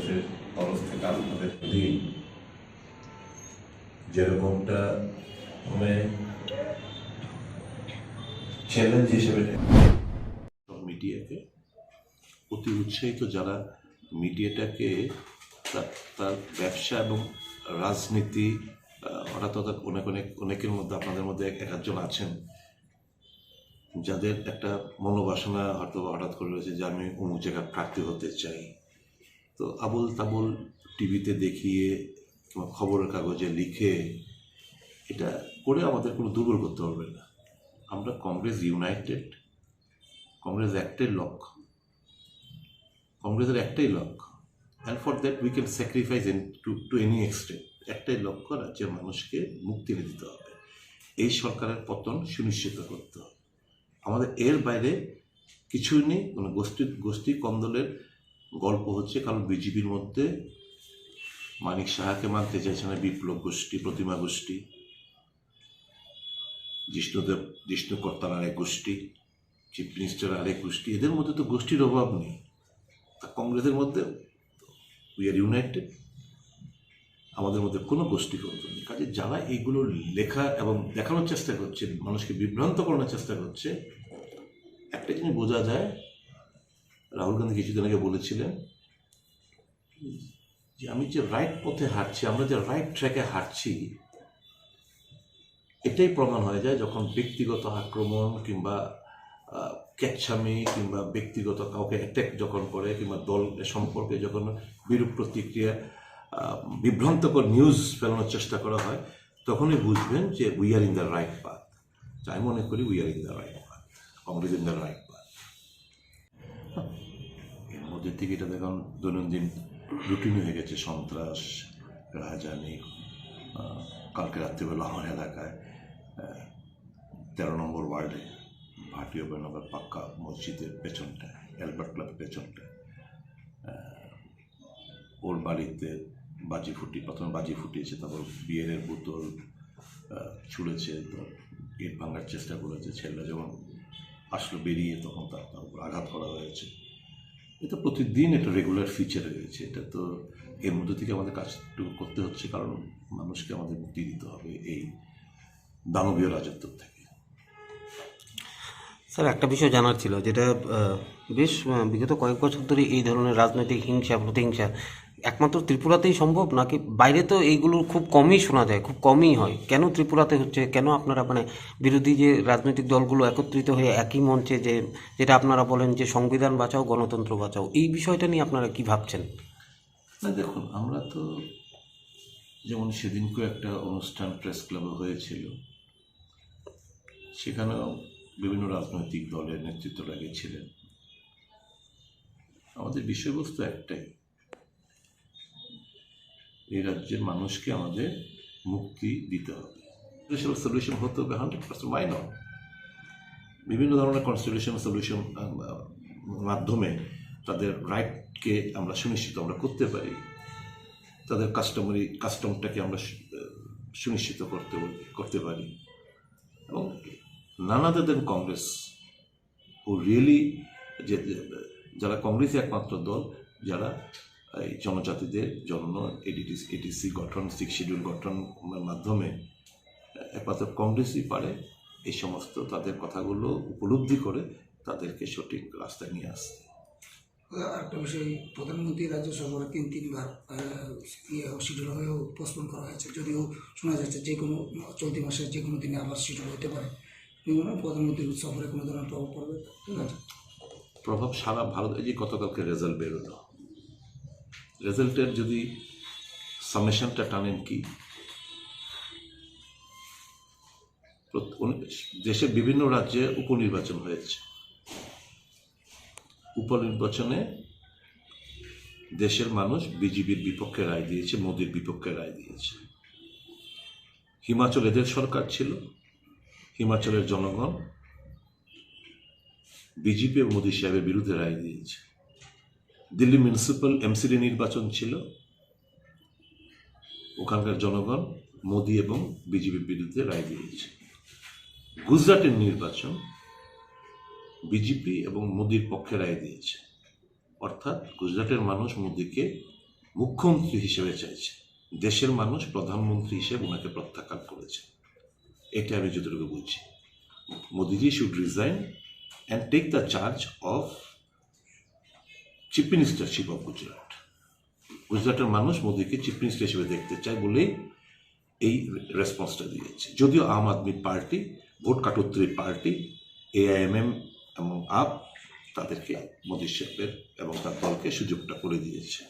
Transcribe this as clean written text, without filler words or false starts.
কংগ্রেসের তরফ থেকে আপনাদের প্রতি যেরকমটা চ্যালেঞ্জ হিসেবে মিডিয়াকে অতি উৎসাহিত, যারা মিডিয়াটাকে তার ব্যবসা এবং রাজনীতি হঠাৎ অনেকের মধ্যে, আপনাদের মধ্যে একজন আছেন যাদের একটা মনোবাসনা হয়তো হঠাৎ করে রয়েছে যে আমি অমুক জায়গায় প্রার্থী হতে চাই। তো আবল তাবল টিভিতে দেখিয়ে কিংবা খবরের কাগজে লিখে এটা করে আমাদের কোনো দুর্বল করতে পারবে না। আমরা কংগ্রেস ইউনাইটেড, কংগ্রেস একটাই লক্ষ্য, কংগ্রেসের একটাই লক্ষ্য, and for that we can sacrifice to any extent. একটাই লক্ষ্য, রাজ্যের মানুষকে মুক্তি এনে দিতে হবে, এই সরকারের পতন সুনিশ্চিত করতে হবে। আমাদের এর বাইরে কিছুই নেই। কোনো গোষ্ঠী কন্দলের গল্প হচ্ছে, কারণ বিজেপির মধ্যে মানিক সাহাকে মানতে চাইছে না বিপ্লব গোষ্ঠী, প্রতিমা গোষ্ঠী, জিষ্ণু কর্তার আরেক গোষ্ঠী, চিফ মিনিস্টার আরেক গোষ্ঠী। এদের মধ্যে তো গোষ্ঠীর অভাব নেই। তা কংগ্রেসের মধ্যে উই আর ইউনাইটেড, আমাদের মধ্যে কোনো গোষ্ঠী কন্দল নেই। কাজে যারা এইগুলো লেখা এবং দেখানোর চেষ্টা করছে, মানুষকে বিভ্রান্ত করানোর চেষ্টা করছে, একটা জিনিস বোঝা যায়। রাহুল গান্ধী কিছুদিন আগে বলেছিলেন যে আমি যে রাইট পথে হাঁটছি, আমরা যে রাইট ট্র্যাকে হাঁটছি, এটাই প্রমাণ হয়ে যায় যখন ব্যক্তিগত আক্রমণ কিংবা ক্যাচ্ছামি কিংবা ব্যক্তিগত কাউকে অ্যাটাক যখন করে, কিংবা দল সম্পর্কে যখন বিরূপ প্রতিক্রিয়া, বিভ্রান্তকর নিউজ ফেলানোর চেষ্টা করা হয়, তখনই বুঝবেন যে we are in the right path. আমি মনে করি we are in the right path, Congress in the right path. এর মধ্যে থেকে এটা দেখুন দৈনন্দিন রুটিন হয়ে গেছে, সন্ত্রাস, রাজধানী। কালকে রাত্রিবেলা আমার এলাকায় 13 নম্বর ওয়ার্ডে ভাটিয়া বেনগর পাক্কা মসজিদের পেছনটা, অ্যালবার্ট ক্লাবের পেছনটা, ওর বাড়িতে প্রথমে বাজি ফুটিয়েছে, তারপর বিয়ারের বোতল ছুঁড়েছে, গেট ভাঙার চেষ্টা করেছে। ছেলেরা যখন আসলো বেরিয়ে, তখন তার উপর আঘাত করা হয়েছে। এটা প্রতিদিন একটা রেগুলার ফিচার হয়েছে। এটা তো এর মধ্যে থেকে আমাদের কাজটুকু করতে হচ্ছে, কারণ মানুষকে আমাদের মুক্তি দিতে হবে এই দানবীয় রাজত্ব থেকে। স্যার, একটা বিষয় জানার ছিল, যেটা বেশ বিগত কয়েক বছর ধরে এই ধরনের রাজনৈতিক হিংসা, প্রতিহিংসা একমাত্র ত্রিপুরাতেই সম্ভব, নাকি বাইরে তো এইগুলো খুব কমই শোনা যায়, খুব কমই হয়? কেন ত্রিপুরাতে হচ্ছে? কেন আপনারা বিরোধী যে রাজনৈতিক দলগুলো একত্রিত হয়ে একই মঞ্চে, যেটা আপনারা বলেন যে সংবিধান বাঁচাও, গণতন্ত্র বাঁচাও, এই বিষয়টা নিয়ে আপনারা কি ভাবছেন? না দেখুন, আমরা তো যেমন সেদিনকেও একটা অনুষ্ঠান প্রেস ক্লাবে হয়েছিল, সেখানেও বিভিন্ন রাজনৈতিক দলের নেতৃত্বরা গেছিলেন। আমাদের বিষয়বস্তু একটাই, এই রাজ্যের মানুষকে আমাদের মুক্তি দিতে হবে। সলিউশন হতে হবে 100%, ওয়াই নট? বিভিন্ন ধরনের কনস্টিটিউশন সলিউশন মাধ্যমে তাদের রাইটকে আমরা সুনিশ্চিত করতে পারি, তাদের কাস্টমটাকে আমরা সুনিশ্চিত করতে পারি। এবং নান আদার দেন কংগ্রেস, ও রিয়েলি, যারা কংগ্রেসই একমাত্র দল যারা এই জনজাতিদের জন্য এডিসি গঠন, 6 শিডিউল গঠনের মাধ্যমে একমাত্র কংগ্রেসই পারে এই সমস্ত তাদের কথাগুলো উপলব্ধি করে তাদেরকে সঠিক রাস্তায় নিয়ে আসতে। একটা বিষয়, প্রধানমন্ত্রী রাজ্য সরকার তিনবার শিডিউল হয়েও পোস্টপোন করা হয়েছে, যদিও শোনা যাচ্ছে যে কোনো চলতি মাসের যে কোনো দিনে আবার শিডিউল হতে পারে। প্রধানমন্ত্রীর সফরে কোনো ধরনের প্রভাব পড়বে? ঠিক আছে, প্রভাব সারা ভারত। এই যে গতকালকে রেজাল্ট বেরোলো, রেজাল্টের যদি সামেশনটা টানেন, কি দেশের বিভিন্ন রাজ্যে উপনির্বাচন হয়েছে, উপনির্বাচনে দেশের মানুষ বিজেপির বিপক্ষে রায় দিয়েছে, মোদির বিপক্ষে রায় দিয়েছে। হিমাচল এদের সরকার ছিল, হিমাচলের জনগণ বিজেপি ও মোদী সাহেবের বিরুদ্ধে রায় দিয়েছে। দিল্লি মিউনিসিপ্যাল এমসিডি নির্বাচন ছিল, ওখানকার জনগণ মোদী এবং বিজেপির বিরুদ্ধে রায় দিয়েছে। গুজরাটের নির্বাচন বিজেপি এবং মোদির পক্ষে রায় দিয়েছে, অর্থাৎ গুজরাটের মানুষ মোদিকে মুখ্যমন্ত্রী হিসেবে চাইছে, দেশের মানুষ প্রধানমন্ত্রী হিসেবে ওনাকে প্রত্যাখ্যান করেছে। এটা আমি যতটুকু বুঝছি, Modiji should resign and take the charge of chief ministership of Gujarat. গুজরাটের মানুষ মোদিকে চিফ মিনিস্টার হিসেবে দেখতে চায় বলেই এই রেসপন্সটা দিয়েছে। যদিও আম আদমি পার্টি, ভোট কাটুত্রী পার্টি, AIMM এবং আপ তাদেরকে মোদি সাহেবের এবং তার দলকে সুযোগটা করে দিয়েছে।